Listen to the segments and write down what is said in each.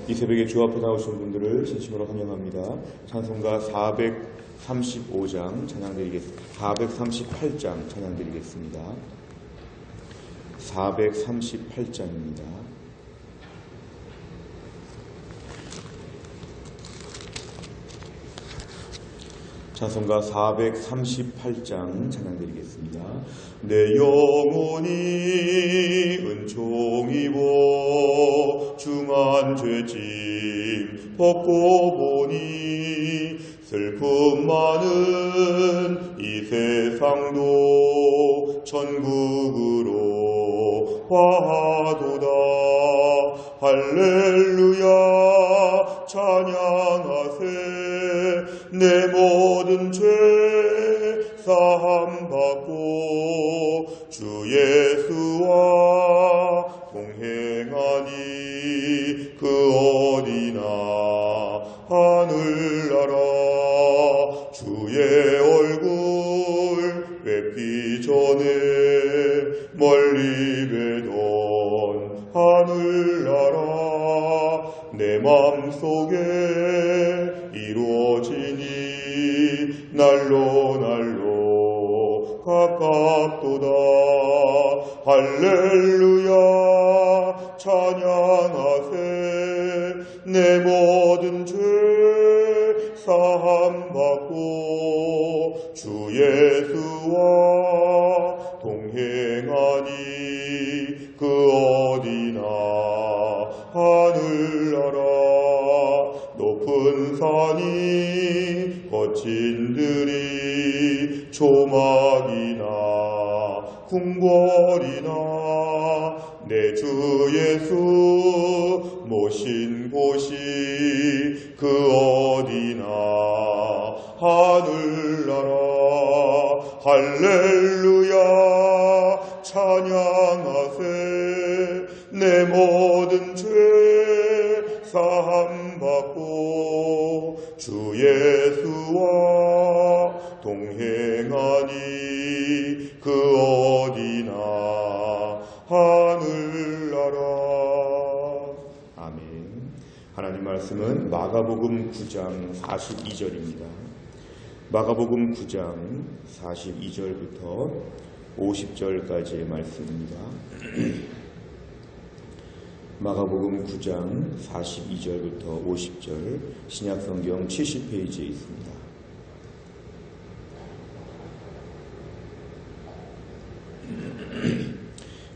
이 새벽에 주 앞에 나오신 분들을 진심으로 환영합니다. 찬송가 435장 찬양드리겠습니다. 438장 찬양드리겠습니다. 438장입니다. 찬송가 438장 찬양드리겠습니다. 내 영혼이 은총 입어 중한 죄짐 벗고 보니 슬픔 많은 이 세상도 천국으로 화하도다. 할렐루야 찬양하세. 내 모든 죄 사함 받고 주 예수와 동행하니 그 어디나 하늘나라. 주의 얼굴 뵙기 전에 멀리 뵈던 하늘나라. 내 맘속에 이루어지니 날로 날로 가깝도다. 할렐루야 찬양하세. 내 모든 죄 사함 받고 주 예수와 동행하니 그 어디나 하늘나라. 높은 산이 거친 들이 조막이나 궁궐이나 내 주 예수 모신 곳이 그 어디나 하늘나라. 할렐루야 찬양하세. 내 모든 죄 사함 받고 주 예수와 동행하니 그 어디나 하늘나라. 아멘. 하나님 말씀은 마가복음 9장 42절입니다. 마가복음 9장 42절부터 50절까지의 말씀입니다. 마가복음 9장 42절부터 50절 신약성경 70페이지에 있습니다.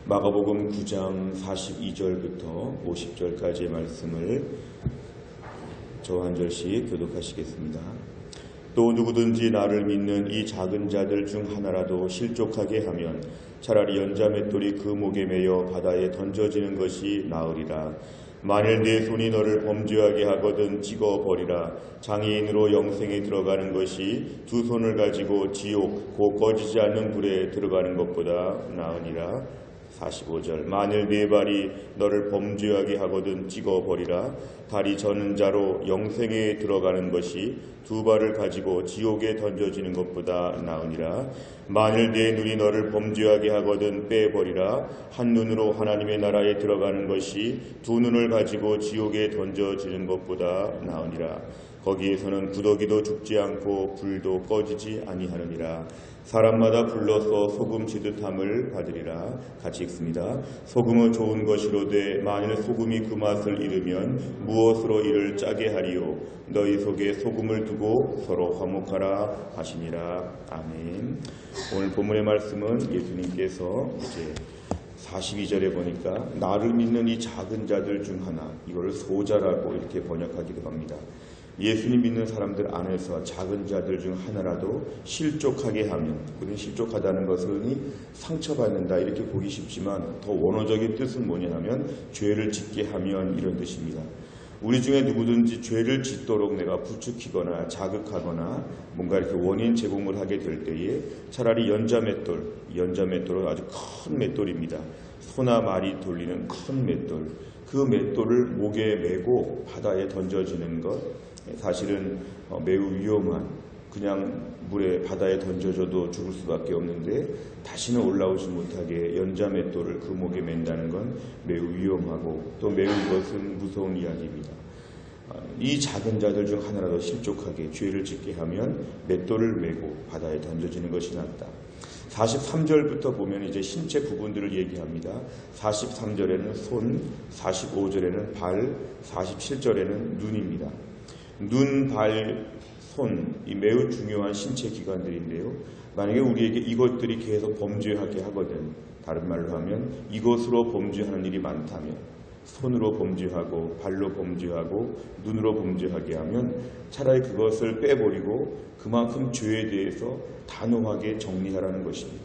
마가복음 9장 42절부터 50절까지의 말씀을 저 한 절씩 교독하시겠습니다. 또 누구든지 나를 믿는 이 작은 자들 중 하나라도 실족하게 하면 차라리 연자맷돌이 그 목에 매여 바다에 던져지는 것이 나으리라. 만일 네 손이 너를 범죄하게 하거든 찍어버리라. 장애인으로 영생에 들어가는 것이 두 손을 가지고 지옥 곧 꺼지지 않는 불에 들어가는 것보다 나으니라. 45절 만일 네 발이 너를 범죄하게 하거든 찍어버리라. 다리 저는 자로 영생에 들어가는 것이 두 발을 가지고 지옥에 던져지는 것보다 나으니라. 만일 네 눈이 너를 범죄하게 하거든 빼버리라. 한 눈으로 하나님의 나라에 들어가는 것이 두 눈을 가지고 지옥에 던져지는 것보다 나으니라. 거기에서는 구더기도 죽지 않고 불도 꺼지지 아니하느니라. 사람마다 불러서 소금 지듯함을 받으리라. 같이 읽습니다. 소금은 좋은 것이로되 만일 소금이 그 맛을 잃으면 무엇으로 이를 짜게 하리요. 너희 속에 소금을 두고 서로 화목하라 하시니라. 아멘. 오늘 본문의 말씀은 예수님께서 이제 42절에 보니까 나를 믿는 이 작은 자들 중 하나, 이거를 소자라고 이렇게 번역하기도 합니다. 예수님 믿는 사람들 안에서 작은 자들 중 하나라도 실족하게 하면, 우리는 실족하다는 것을 상처받는다 이렇게 보기 쉽지만 더 원어적인 뜻은 뭐냐 하면 죄를 짓게 하면 이런 뜻입니다. 우리 중에 누구든지 죄를 짓도록 내가 부추기거나 자극하거나 뭔가 이렇게 원인 제공을 하게 될 때에 차라리 연자맷돌은 아주 큰 맷돌입니다. 소나 말이 돌리는 큰 맷돌, 그 맷돌을 목에 메고 바다에 던져지는 것, 사실은 매우 위험한, 그냥 물에 바다에 던져져도 죽을 수밖에 없는데 다시는 올라오지 못하게 연자맷돌을 그 목에 맨다는 건 매우 위험하고 또 매우 이것은 무서운 이야기입니다. 이 작은 자들 중 하나라도 실족하게 죄를 짓게 하면 맷돌을 메고 바다에 던져지는 것이 낫다. 43절부터 보면 이제 신체 부분들을 얘기합니다. 43절에는 손, 45절에는 발, 47절에는 눈입니다. 눈, 발, 손, 이 매우 중요한 신체 기관들인데요. 만약에 우리에게 이것들이 계속 범죄하게 하거든, 다른 말로 하면 이것으로 범죄하는 일이 많다면, 손으로 범죄하고 발로 범죄하고 눈으로 범죄하게 하면 차라리 그것을 빼버리고 그만큼 죄에 대해서 단호하게 정리하라는 것입니다.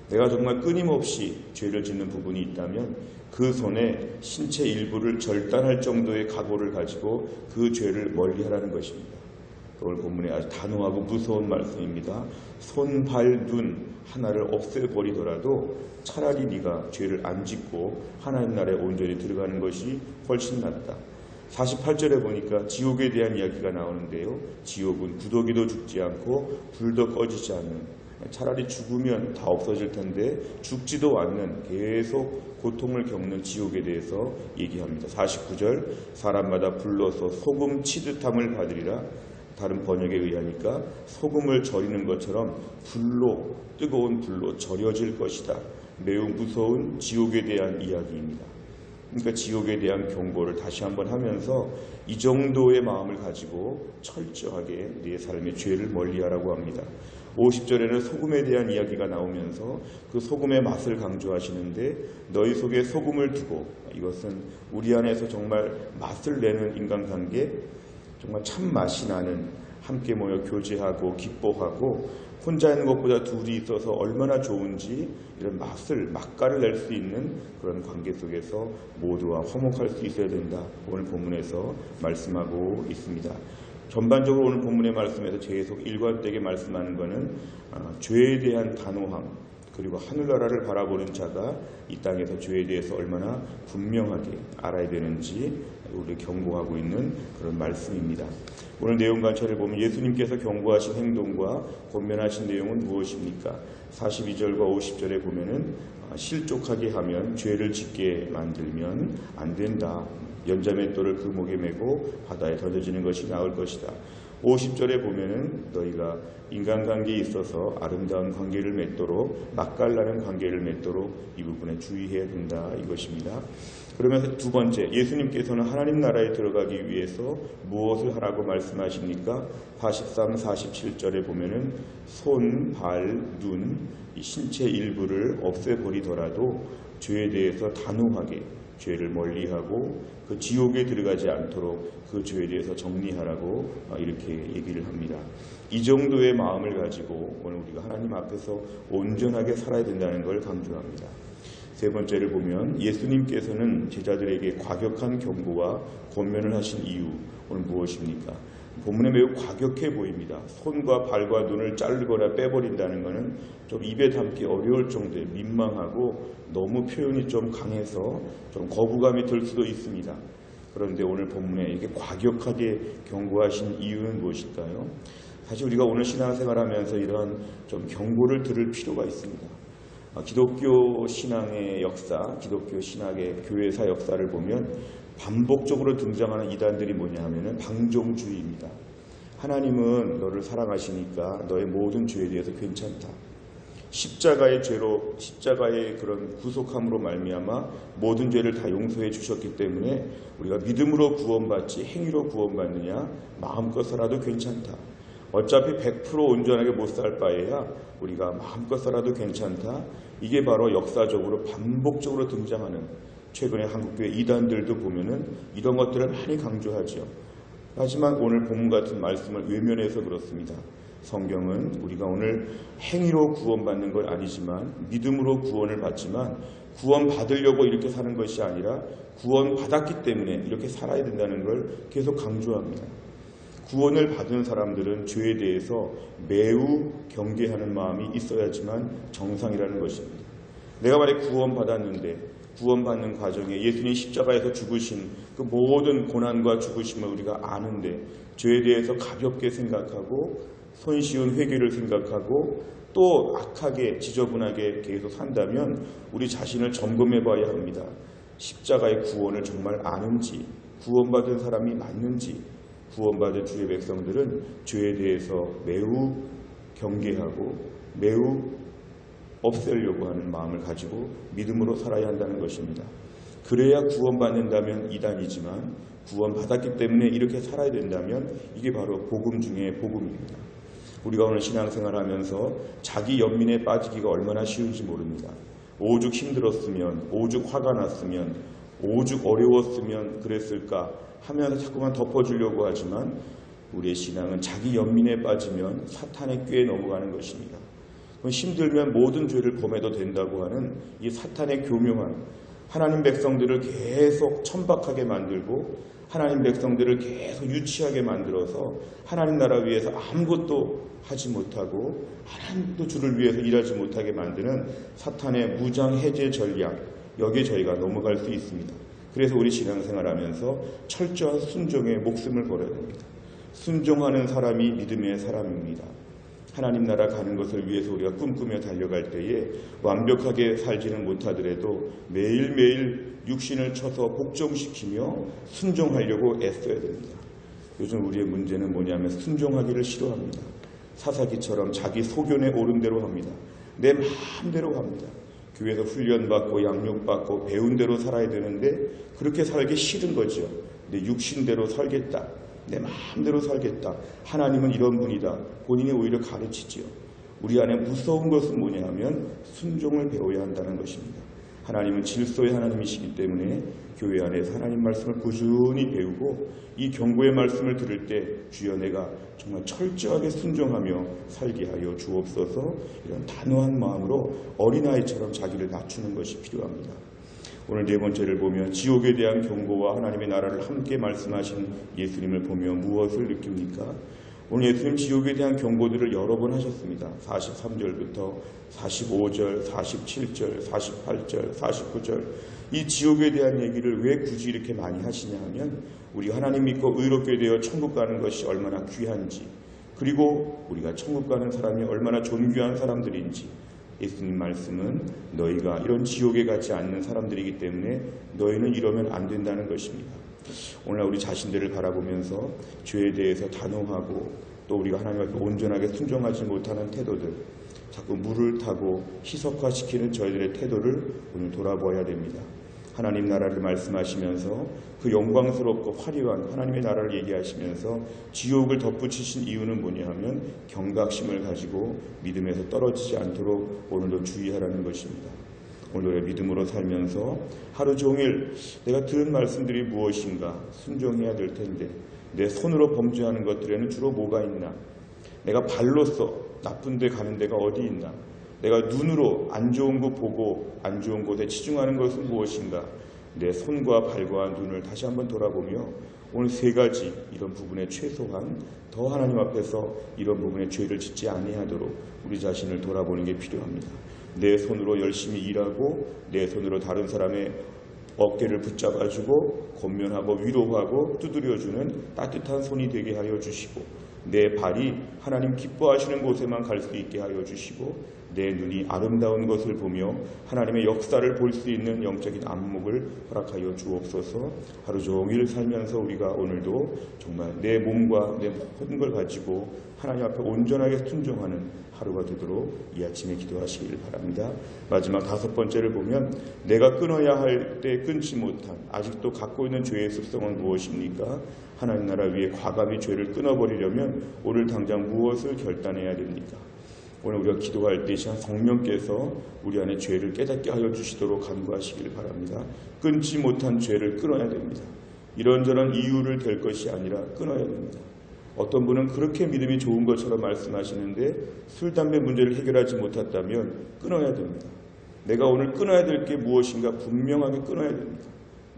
내가 정말 끊임없이 죄를 짓는 부분이 있다면 그 손에 신체 일부를 절단할 정도의 각오를 가지고 그 죄를 멀리하라는 것입니다. 오늘 본문에 아주 단호하고 무서운 말씀입니다. 손, 발, 눈 하나를 없애버리더라도 차라리 네가 죄를 안 짓고 하나님 나라에 온전히 들어가는 것이 훨씬 낫다. 48절에 보니까 지옥에 대한 이야기가 나오는데요. 지옥은 구더기도 죽지 않고 불도 꺼지지 않는, 차라리 죽으면 다 없어질 텐데 죽지도 않는 계속 고통을 겪는 지옥에 대해서 얘기합니다. 49절 사람마다 불러서 소금 치듯함을 받으리라. 다른 번역에 의하니까 소금을 절이는 것처럼 불로, 뜨거운 불로 절여질 것이다. 매우 무서운 지옥에 대한 이야기입니다. 그러니까 지옥에 대한 경고를 다시 한번 하면서 이 정도의 마음을 가지고 철저하게 네 삶의 죄를 멀리하라고 합니다. 50절에는 소금에 대한 이야기가 나오면서 그 소금의 맛을 강조하시는데 너희 속에 소금을 두고, 이것은 우리 안에서 정말 맛을 내는 인간관계, 정말 참 맛이 나는, 함께 모여 교제하고 기뻐하고 혼자 있는 것보다 둘이 있어서 얼마나 좋은지 이런 맛깔을 낼 수 있는 그런 관계 속에서 모두와 화목할 수 있어야 된다. 오늘 본문에서 말씀하고 있습니다. 전반적으로 오늘 본문의 말씀에서 계속 일관되게 말씀하는 것은 죄에 대한 단호함, 그리고 하늘나라를 바라보는 자가 이 땅에서 죄에 대해서 얼마나 분명하게 알아야 되는지 우리 경고하고 있는 그런 말씀입니다. 오늘 내용 관찰을 보면 예수님께서 경고하신 행동과 권면하신 내용은 무엇입니까? 42절과 50절에 보면은 실족하게 하면 죄를 짓게 만들면 안 된다. 연자맷돌을 그 목에 메고 바다에 던져지는 것이 나을 것이다. 50절에 보면은 너희가 인간관계에 있어서 아름다운 관계를 맺도록, 맛깔나는 관계를 맺도록 이 부분에 주의해야 된다, 이것입니다. 그러면서 두 번째, 예수님께서는 하나님 나라에 들어가기 위해서 무엇을 하라고 말씀하십니까? 43, 47절에 보면은 손, 발, 눈, 이 신체 일부를 없애버리더라도 죄에 대해서 단호하게 죄를 멀리하고 그 지옥에 들어가지 않도록 그 죄에 대해서 정리하라고 이렇게 얘기를 합니다. 이 정도의 마음을 가지고 오늘 우리가 하나님 앞에서 온전하게 살아야 된다는 걸 강조합니다. 세 번째를 보면 예수님께서는 제자들에게 과격한 경고와 권면을 하신 이유, 오늘 무엇입니까? 본문에 매우 과격해 보입니다. 손과 발과 눈을 자르거나 빼버린다는 것은 좀 입에 담기 어려울 정도의 민망하고 너무 표현이 좀 강해서 좀 거부감이 들 수도 있습니다. 그런데 오늘 본문에 이렇게 과격하게 경고하신 이유는 무엇일까요? 사실 우리가 오늘 신앙생활하면서 이러한 좀 경고를 들을 필요가 있습니다. 기독교 신앙의 역사, 기독교 신학의 교회사 역사를 보면 반복적으로 등장하는 이단들이 뭐냐 하면은 방종주의입니다. 하나님은 너를 사랑하시니까 너의 모든 죄에 대해서 괜찮다. 십자가의 죄로, 십자가의 그런 구속함으로 말미암아 모든 죄를 다 용서해 주셨기 때문에 우리가 믿음으로 구원받지 행위로 구원받느냐, 마음껏 살아도 괜찮다. 어차피 100% 온전하게 못 살 바에야 우리가 마음껏 살아도 괜찮다. 이게 바로 역사적으로 반복적으로 등장하는, 최근에 한국교회 이단들도 보면은 이런 것들을 많이 강조하죠. 하지만 오늘 본문 같은 말씀을 외면해서 그렇습니다. 성경은 우리가 오늘 행위로 구원받는 건 아니지만 믿음으로 구원을 받지만 구원 받으려고 이렇게 사는 것이 아니라 구원 받았기 때문에 이렇게 살아야 된다는 걸 계속 강조합니다. 구원을 받은 사람들은 죄에 대해서 매우 경계하는 마음이 있어야지만 정상이라는 것입니다. 내가 만약 구원받았는데 구원받는 과정에 예수님 십자가에서 죽으신 그 모든 고난과 죽으심을 우리가 아는데 죄에 대해서 가볍게 생각하고 손쉬운 회개를 생각하고 또 악하게 지저분하게 계속 산다면 우리 자신을 점검해 봐야 합니다. 십자가의 구원을 정말 아는지, 구원받은 사람이 맞는지. 구원받은 주의 백성들은 죄에 대해서 매우 경계하고 매우 없애려고 하는 마음을 가지고 믿음으로 살아야 한다는 것입니다. 그래야 구원받는다면 이단이지만 구원받았기 때문에 이렇게 살아야 된다면 이게 바로 복음 중에 복음입니다. 우리가 오늘 신앙생활하면서 자기 연민에 빠지기가 얼마나 쉬운지 모릅니다. 오죽 힘들었으면, 오죽 화가 났으면, 오죽 어려웠으면 그랬을까 하면서 자꾸만 덮어주려고 하지만 우리의 신앙은 자기 연민에 빠지면 사탄의 꾀에 넘어가는 것입니다. 힘들면 모든 죄를 범해도 된다고 하는 이 사탄의 교묘한 하나님 백성들을 계속 천박하게 만들고 하나님 백성들을 계속 유치하게 만들어서 하나님 나라 위해서 아무것도 하지 못하고 하나님도 주를 위해서 일하지 못하게 만드는 사탄의 무장 해제 전략, 여기에 저희가 넘어갈 수 있습니다. 그래서 우리 신앙생활하면서 철저한 순종에 목숨을 걸어야 됩니다. 순종하는 사람이 믿음의 사람입니다. 하나님 나라 가는 것을 위해서 우리가 꿈꾸며 달려갈 때에 완벽하게 살지는 못하더라도 매일매일 육신을 쳐서 복종시키며 순종하려고 애써야 됩니다. 요즘 우리의 문제는 뭐냐면 순종하기를 싫어합니다. 사사기처럼 자기 소견에 오른 대로 합니다. 내 마음대로 합니다. 교회에서 훈련받고 양육받고 배운 대로 살아야 되는데 그렇게 살기 싫은 거죠. 내 육신대로 살겠다. 내 마음대로 살겠다. 하나님은 이런 분이다. 본인이 오히려 가르치지요. 우리 안에 무서운 것은 뭐냐 하면 순종을 배워야 한다는 것입니다. 하나님은 질서의 하나님이시기 때문에 교회 안에서 하나님 말씀을 꾸준히 배우고 이 경고의 말씀을 들을 때 주여 내가 정말 철저하게 순종하며 살게 하여 주옵소서. 이런 단호한 마음으로 어린아이처럼 자기를 낮추는 것이 필요합니다. 오늘 네 번째를 보면 지옥에 대한 경고와 하나님의 나라를 함께 말씀하신 예수님을 보며 무엇을 느낍니까? 오늘 예수님 지옥에 대한 경고들을 여러 번 하셨습니다. 43절부터 45절, 47절, 48절, 49절 이 지옥에 대한 얘기를 왜 굳이 이렇게 많이 하시냐 하면 우리 하나님 믿고 의롭게 되어 천국 가는 것이 얼마나 귀한지, 그리고 우리가 천국 가는 사람이 얼마나 존귀한 사람들인지, 예수님 말씀은 너희가 이런 지옥에 가지 않는 사람들이기 때문에 너희는 이러면 안 된다는 것입니다. 오늘 우리 자신들을 바라보면서 죄에 대해서 단호하고 또 우리가 하나님 앞에 온전하게 순종하지 못하는 태도들, 자꾸 물을 타고 희석화시키는 저희들의 태도를 오늘 돌아보아야 됩니다. 하나님 나라를 말씀하시면서 그 영광스럽고 화려한 하나님의 나라를 얘기하시면서 지옥을 덧붙이신 이유는 뭐냐 하면 경각심을 가지고 믿음에서 떨어지지 않도록 오늘도 주의하라는 것입니다. 오늘 우리가 믿음으로 살면서 하루 종일 내가 들은 말씀들이 무엇인가 순종해야 될 텐데 내 손으로 범죄하는 것들에는 주로 뭐가 있나, 내가 발로써 나쁜 데 가는 데가 어디 있나, 내가 눈으로 안 좋은 거 보고 안 좋은 곳에 치중하는 것은 무엇인가, 내 손과 발과 눈을 다시 한번 돌아보며 오늘 세 가지 이런 부분에 최소한 더 하나님 앞에서 이런 부분에 죄를 짓지 아니하도록 우리 자신을 돌아보는 게 필요합니다. 내 손으로 열심히 일하고 내 손으로 다른 사람의 어깨를 붙잡아주고 권면하고 위로하고 두드려주는 따뜻한 손이 되게 하여 주시고, 내 발이 하나님 기뻐하시는 곳에만 갈 수 있게 하여 주시고, 내 눈이 아름다운 것을 보며 하나님의 역사를 볼 수 있는 영적인 안목을 허락하여 주옵소서. 하루 종일 살면서 우리가 오늘도 정말 내 몸과 내 모든 걸 가지고 하나님 앞에 온전하게 순종하는 하루가 되도록 이 아침에 기도하시길 바랍니다. 마지막 다섯 번째를 보면 내가 끊어야 할 때 끊지 못한 아직도 갖고 있는 죄의 습성은 무엇입니까? 하나님 나라 위에 과감히 죄를 끊어버리려면 오늘 당장 무엇을 결단해야 됩니까? 오늘 우리가 기도할 때 성령께서 우리 안에 죄를 깨닫게 하여 주시도록 간구하시길 바랍니다. 끊지 못한 죄를 끊어야 됩니다. 이런저런 이유를 댈 것이 아니라 끊어야 됩니다. 어떤 분은 그렇게 믿음이 좋은 것처럼 말씀하시는데 술, 담배 문제를 해결하지 못했다면 끊어야 됩니다. 내가 오늘 끊어야 될 게 무엇인가 분명하게 끊어야 됩니다.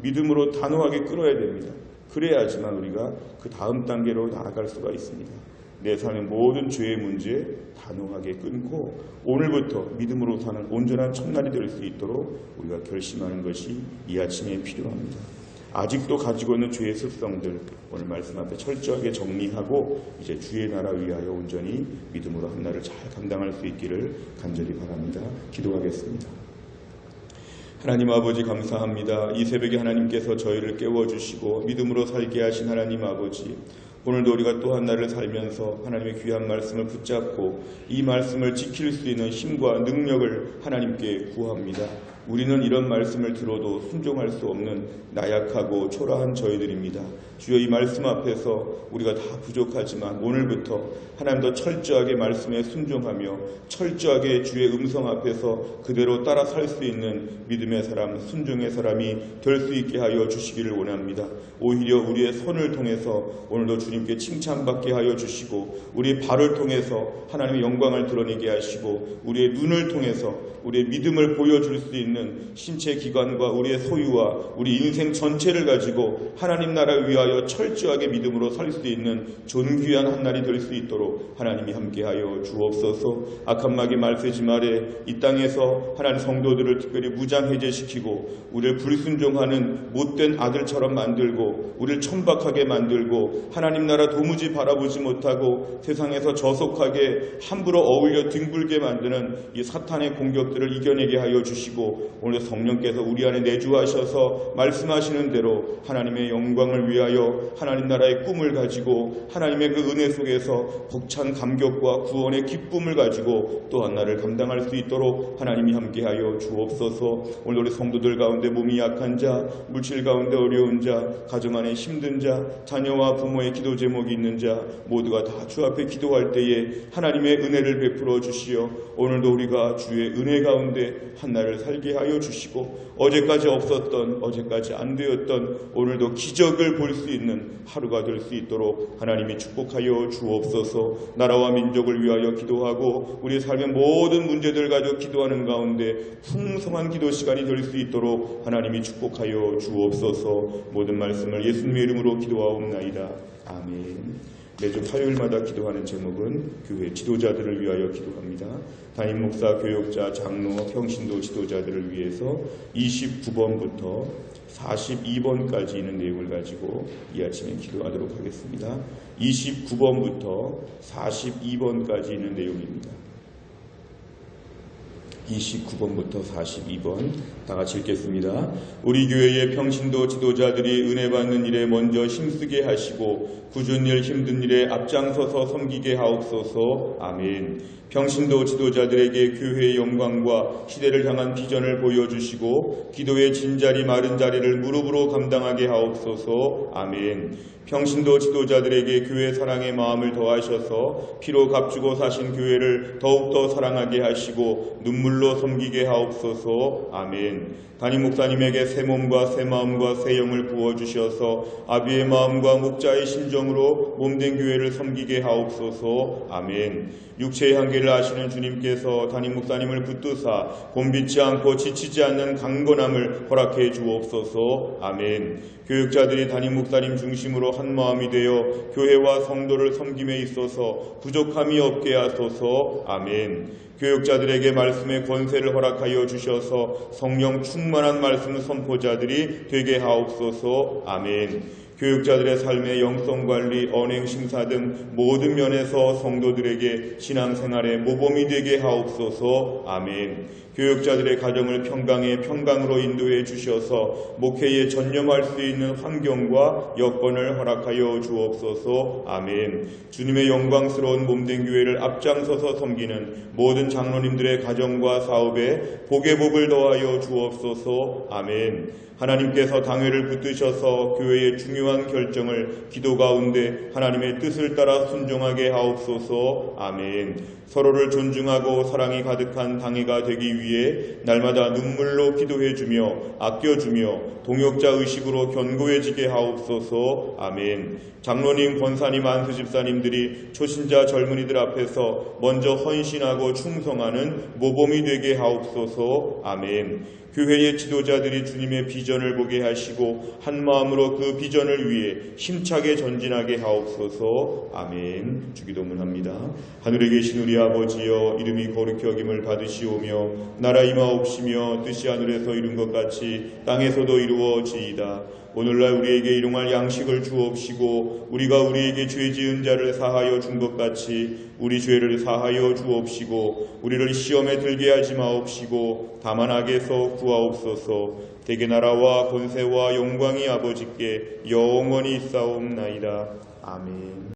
믿음으로 단호하게 끊어야 됩니다. 그래야지만 우리가 그 다음 단계로 나아갈 수가 있습니다. 내 삶의 모든 죄의 문제 단호하게 끊고 오늘부터 믿음으로 사는 온전한 첫날이 될 수 있도록 우리가 결심하는 것이 이 아침에 필요합니다. 아직도 가지고 있는 죄의 습성들 오늘 말씀 앞에 철저하게 정리하고 이제 주의 나라 위하여 온전히 믿음으로 한 날을 잘 감당할 수 있기를 간절히 바랍니다. 기도하겠습니다. 하나님 아버지 감사합니다. 이 새벽에 하나님께서 저희를 깨워주시고 믿음으로 살게 하신 하나님 아버지, 오늘도 우리가 또 한 날을 살면서 하나님의 귀한 말씀을 붙잡고 이 말씀을 지킬 수 있는 힘과 능력을 하나님께 구합니다. 우리는 이런 말씀을 들어도 순종할 수 없는 나약하고 초라한 저희들입니다. 주여, 이 말씀 앞에서 우리가 다 부족하지만 오늘부터 하나님 더 철저하게 말씀에 순종하며 철저하게 주의 음성 앞에서 그대로 따라 살 수 있는 믿음의 사람, 순종의 사람이 될 수 있게 하여 주시기를 원합니다. 오히려 우리의 손을 통해서 오늘도 주님께 칭찬받게 하여 주시고, 우리의 발을 통해서 하나님의 영광을 드러내게 하시고, 우리의 눈을 통해서 우리의 믿음을 보여줄 수 있는 신체 기관과 우리의 소유와 우리 인생 전체를 가지고 하나님 나라 위하여 철저하게 믿음으로 살 수 있는 존귀한 한 날이 될 수 있도록 하나님이 함께하여 주옵소서. 악한 마귀 말세지 말에 이 땅에서 하나님 성도들을 특별히 무장해제시키고 우리를 불순종하는 못된 아들처럼 만들고 우리를 천박하게 만들고 하나님 나라 도무지 바라보지 못하고 세상에서 저속하게 함부로 어울려 뒹굴게 만드는 이 사탄의 공격들을 이겨내게 하여 주시고, 오늘 성령께서 우리 안에 내주하셔서 말씀하시는 대로 하나님의 영광을 위하여 하나님 나라의 꿈을 가지고 하나님의 그 은혜 속에서 벅찬 감격과 구원의 기쁨을 가지고 또 한 날을 감당할 수 있도록 하나님이 함께하여 주옵소서. 오늘 우리 성도들 가운데 몸이 약한 자, 물질 가운데 어려운 자, 가정 안에 힘든 자, 자녀와 부모의 기도 제목이 있는 자 모두가 다 주 앞에 기도할 때에 하나님의 은혜를 베풀어 주시어 오늘도 우리가 주의 은혜 가운데 한 날을 살게 하여 주시고, 어제까지 없었던, 어제까지 안 되었던 오늘도 기적을 볼 수 있는 하루가 될 수 있도록 하나님이 축복하여 주옵소서. 나라와 민족을 위하여 기도하고 우리의 삶의 모든 문제들 가지고 기도하는 가운데 풍성한 기도 시간이 될 수 있도록 하나님이 축복하여 주옵소서. 모든 말씀을 예수님의 이름으로 기도하옵나이다. 아멘. 매주 화요일마다 기도하는 제목은 교회 지도자들을 위하여 기도합니다. 담임 목사, 교역자, 장로, 평신도 지도자들을 위해서 29번부터 42번까지 있는 내용을 가지고 이 아침에 기도하도록 하겠습니다. 29번부터 42번까지 있는 내용입니다. 29번부터 42번 다 같이 읽겠습니다. 우리 교회의 평신도 지도자들이 은혜 받는 일에 먼저 힘쓰게 하시고 굳은 일 힘든 일에 앞장서서 섬기게 하옵소서. 아멘. 평신도 지도자들에게 교회의 영광과 시대를 향한 비전을 보여주시고 기도의 진자리 마른 자리를 무릎으로 감당하게 하옵소서. 아멘. 평신도 지도자들에게 교회 사랑의 마음을 더하셔서 피로 값주고 사신 교회를 더욱더 사랑하게 하시고 눈물로 섬기게 하옵소서. 아멘. 담임 목사님에게 새 몸과 새 마음과 새 영을 부어주셔서 아비의 마음과 목자의 심정으로 몸된 교회를 섬기게 하옵소서. 아멘. 육체의 한계를 아시는 주님께서 담임 목사님을 붙드사 곤비치 않고 지치지 않는 강건함을 허락해 주옵소서. 아멘. 교육자들이 담임 목사님 중심으로 한 마음이 되어 교회와 성도를 섬김에 있어서 부족함이 없게 하소서. 아멘. 교육자들에게 말씀의 권세를 허락하여 주셔서 성령 충만한 말씀 선포자들이 되게 하옵소서. 아멘. 교육자들의 삶의 영성관리, 언행심사 등 모든 면에서 성도들에게 신앙생활의 모범이 되게 하옵소서. 아멘. 교육자들의 가정을 평강의 평강으로 인도해 주셔서 목회에 전념할 수 있는 환경과 여건을 허락하여 주옵소서. 아멘. 주님의 영광스러운 몸된 교회를 앞장서서 섬기는 모든 장로님들의 가정과 사업에 복의 복을 더하여 주옵소서. 아멘. 하나님께서 당회를 붙드셔서 교회의 중요한 결정을 기도 가운데 하나님의 뜻을 따라 순종하게 하옵소서. 아멘. 서로를 존중하고 사랑이 가득한 당회가 되기 위해 날마다 눈물로 기도해주며 아껴주며 동역자 의식으로 견고해지게 하옵소서. 아멘. 장로님, 권사님, 안수집사님들이 초신자 젊은이들 앞에서 먼저 헌신하고 충성하는 모범이 되게 하옵소서. 아멘. 교회의 지도자들이 주님의 비전을 보게 하시고 한 마음으로 그 비전을 위해 힘차게 전진하게 하옵소서. 아멘. 주기도문합니다. 하늘에 계신 우리 아버지여, 이름이 거룩히 여김을 받으시오며 나라 임하옵시며 뜻이 하늘에서 이룬 것 같이 땅에서도 이루어지이다. 오늘날 우리에게 일용할 양식을 주옵시고 우리가 우리에게 죄 지은 자를 사하여 준 것 같이 우리 죄를 사하여 주옵시고 우리를 시험에 들게 하지 마옵시고 다만 악에서 구하옵소서. 대개 나라와 권세와 영광이 아버지께 영원히 있사옵나이다. 아멘.